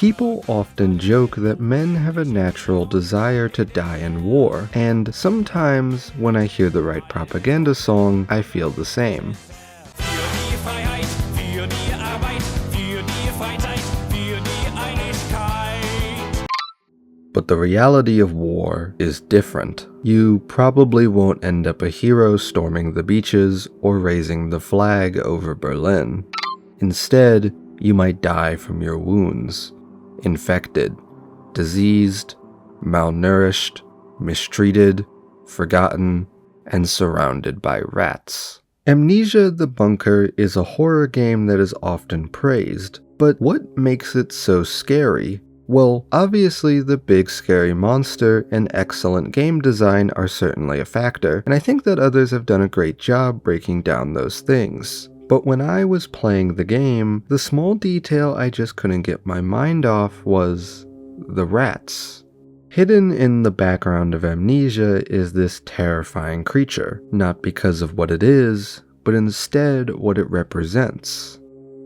People often joke that men have a natural desire to die in war, and sometimes when I hear the right propaganda song, I feel the same. But the reality of war is different. You probably won't end up a hero storming the beaches or raising the flag over Berlin. Instead, you might die from your wounds, infected, diseased, malnourished, mistreated, forgotten, and surrounded by rats. Amnesia: The Bunker is a horror game that is often praised, but what makes it so scary? Well, obviously the big scary monster and excellent game design are certainly a factor, and I think that others have done a great job breaking down those things. But when I was playing the game, the small detail I just couldn't get my mind off was the rats. Hidden in the background of Amnesia is this terrifying creature, not because of what it is, but instead what it represents.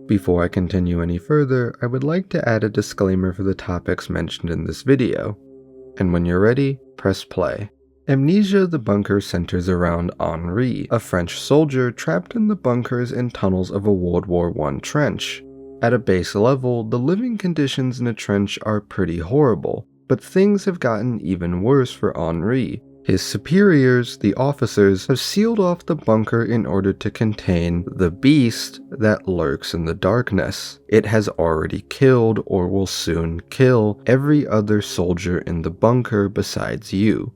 Before I continue any further, I would like to add a disclaimer for the topics mentioned in this video. And when you're ready, press play. Amnesia: The Bunker centers around Henri, a French soldier trapped in the bunkers and tunnels of a World War I trench. At a base level, the living conditions in a trench are pretty horrible, but things have gotten even worse for Henri. His superiors, the officers, have sealed off the bunker in order to contain the beast that lurks in the darkness. It has already killed, or will soon kill, every other soldier in the bunker besides you.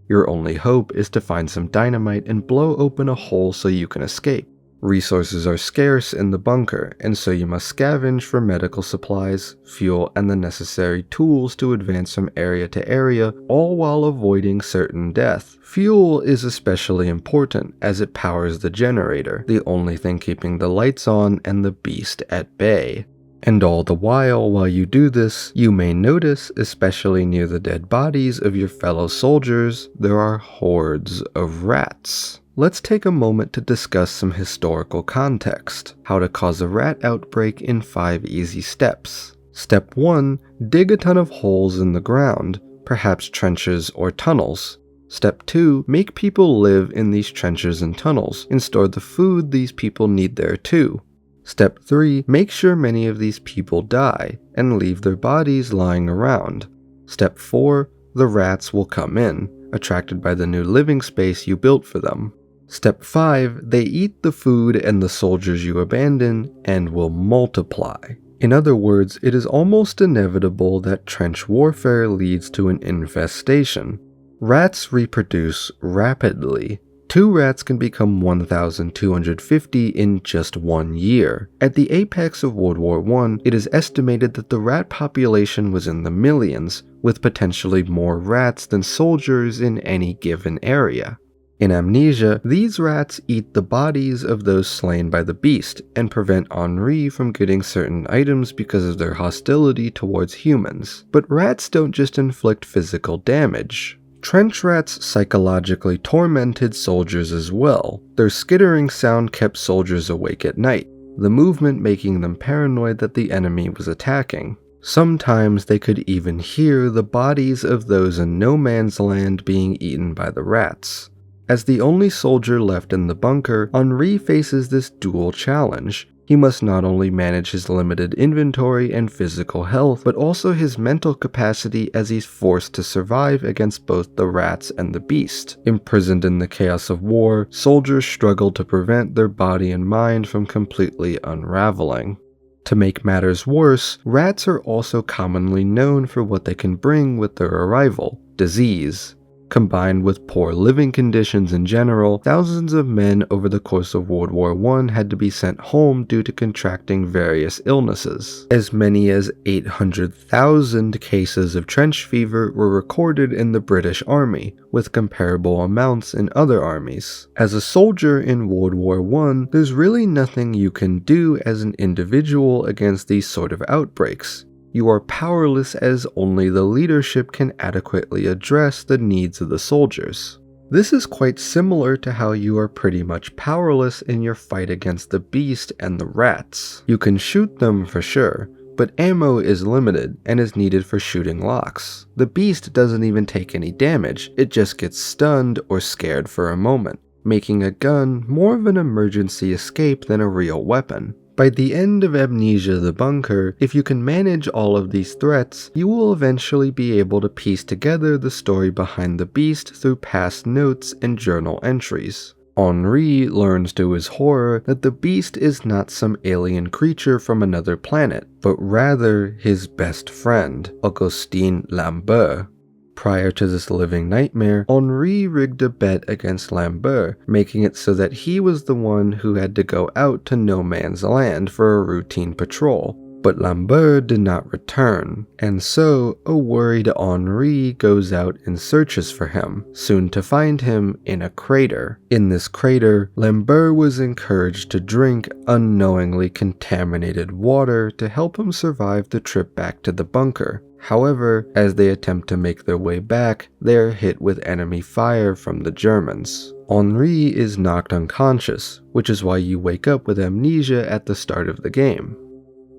Your only hope is to find some dynamite and blow open a hole so you can escape. Resources are scarce in the bunker, and so you must scavenge for medical supplies, fuel, and the necessary tools to advance from area to area, all while avoiding certain death. Fuel is especially important, as it powers the generator, the only thing keeping the lights on and the beast at bay. And all the while you do this, you may notice, especially near the dead bodies of your fellow soldiers, there are hordes of rats. Let's take a moment to discuss some historical context. How to cause a rat outbreak in 5 easy steps. Step 1. Dig a ton of holes in the ground, perhaps trenches or tunnels. Step 2. Make people live in these trenches and tunnels, and store the food these people need there too. Step 3. Make sure many of these people die, and leave their bodies lying around. Step 4. The rats will come in, attracted by the new living space you built for them. Step 5. They eat the food and the soldiers you abandon, and will multiply. In other words, it is almost inevitable that trench warfare leads to an infestation. Rats reproduce rapidly. 2 rats can become 1,250 in just 1 year. At the apex of World War I, it is estimated that the rat population was in the millions, with potentially more rats than soldiers in any given area. In Amnesia, these rats eat the bodies of those slain by the beast, and prevent Henri from getting certain items because of their hostility towards humans. But rats don't just inflict physical damage. Trench rats psychologically tormented soldiers as well. Their skittering sound kept soldiers awake at night, the movement making them paranoid that the enemy was attacking. Sometimes they could even hear the bodies of those in no man's land being eaten by the rats. As the only soldier left in the bunker, Henri faces this dual challenge. He must not only manage his limited inventory and physical health, but also his mental capacity as he's forced to survive against both the rats and the beast. Imprisoned in the chaos of war, soldiers struggle to prevent their body and mind from completely unraveling. To make matters worse, rats are also commonly known for what they can bring with their arrival: disease. Combined with poor living conditions in general, thousands of men over the course of World War I had to be sent home due to contracting various illnesses. As many as 800,000 cases of trench fever were recorded in the British Army, with comparable amounts in other armies. As a soldier in World War I, there's really nothing you can do as an individual against these sort of outbreaks. You are powerless, as only the leadership can adequately address the needs of the soldiers. This is quite similar to how you are pretty much powerless in your fight against the beast and the rats. You can shoot them for sure, but ammo is limited and is needed for shooting locks. The beast doesn't even take any damage, it just gets stunned or scared for a moment, making a gun more of an emergency escape than a real weapon. By the end of Amnesia the Bunker, if you can manage all of these threats, you will eventually be able to piece together the story behind the beast through past notes and journal entries. Henri learns to his horror that the beast is not some alien creature from another planet, but rather his best friend, Augustin Lambert. Prior to this living nightmare, Henri rigged a bet against Lambert, making it so that he was the one who had to go out to no man's land for a routine patrol. But Lambert did not return, and so a worried Henri goes out and searches for him, soon to find him in a crater. In this crater, Lambert was encouraged to drink unknowingly contaminated water to help him survive the trip back to the bunker. However, as they attempt to make their way back, they are hit with enemy fire from the Germans. Henri is knocked unconscious, which is why you wake up with amnesia at the start of the game.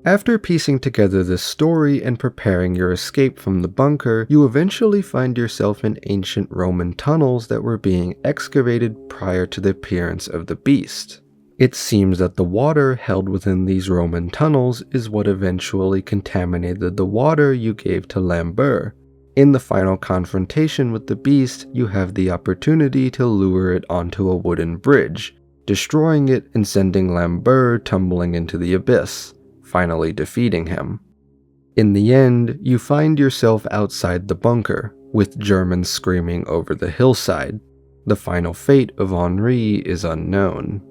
After piecing together this story and preparing your escape from the bunker, you eventually find yourself in ancient Roman tunnels that were being excavated prior to the appearance of the beast. It seems that the water held within these Roman tunnels is what eventually contaminated the water you gave to Lambert. In the final confrontation with the beast, you have the opportunity to lure it onto a wooden bridge, destroying it and sending Lambert tumbling into the abyss, finally defeating him. In the end, you find yourself outside the bunker, with Germans screaming over the hillside. The final fate of Henri is unknown.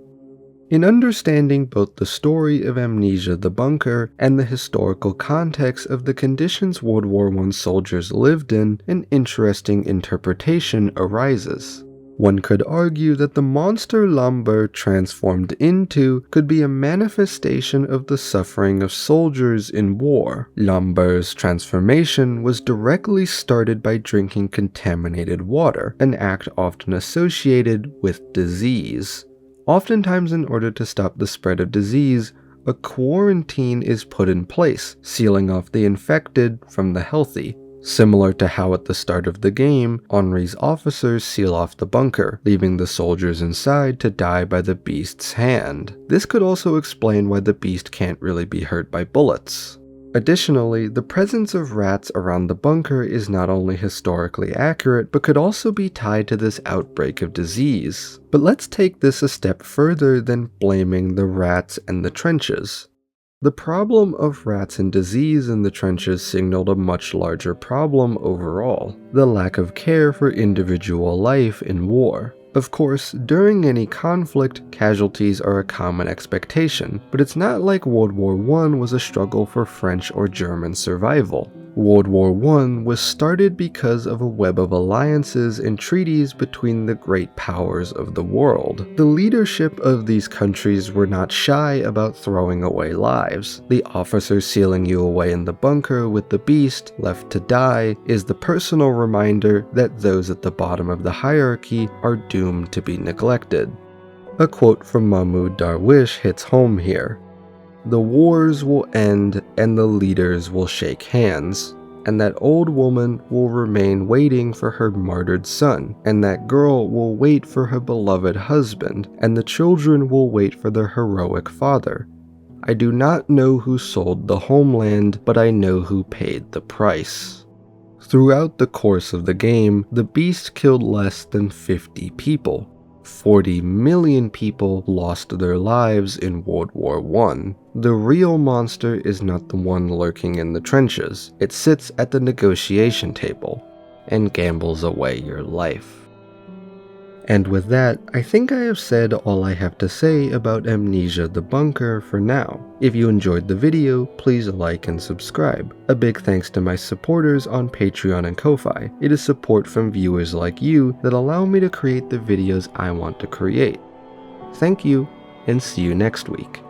In understanding both the story of Amnesia the Bunker and the historical context of the conditions World War I soldiers lived in, an interesting interpretation arises. One could argue that the monster Lambert transformed into could be a manifestation of the suffering of soldiers in war. Lambert's transformation was directly started by drinking contaminated water, an act often associated with disease. Oftentimes, in order to stop the spread of disease, a quarantine is put in place, sealing off the infected from the healthy. Similar to how at the start of the game, Henri's officers seal off the bunker, leaving the soldiers inside to die by the beast's hand. This could also explain why the beast can't really be hurt by bullets. Additionally, the presence of rats around the bunker is not only historically accurate, but could also be tied to this outbreak of disease. But let's take this a step further than blaming the rats and the trenches. The problem of rats and disease in the trenches signaled a much larger problem overall: the lack of care for individual life in war. Of course, during any conflict, casualties are a common expectation, but it's not like World War I was a struggle for French or German survival. World War I was started because of a web of alliances and treaties between the great powers of the world. The leadership of these countries were not shy about throwing away lives. The officer sealing you away in the bunker with the beast left to die is the personal reminder that those at the bottom of the hierarchy are doomed to be neglected. A quote from Mahmoud Darwish hits home here. The wars will end and the leaders will shake hands, and that old woman will remain waiting for her martyred son, and that girl will wait for her beloved husband, and the children will wait for their heroic father. I do not know who sold the homeland, but I know who paid the price. Throughout the course of the game, the beast killed less than 50 people. 40 million people lost their lives in World War I. The real monster is not the one lurking in the trenches. It sits at the negotiation table and gambles away your life. And with that, I think I have said all I have to say about Amnesia the Bunker for now. If you enjoyed the video, please like and subscribe. A big thanks to my supporters on Patreon and Ko-Fi. It is support from viewers like you that allow me to create the videos I want to create. Thank you, and see you next week.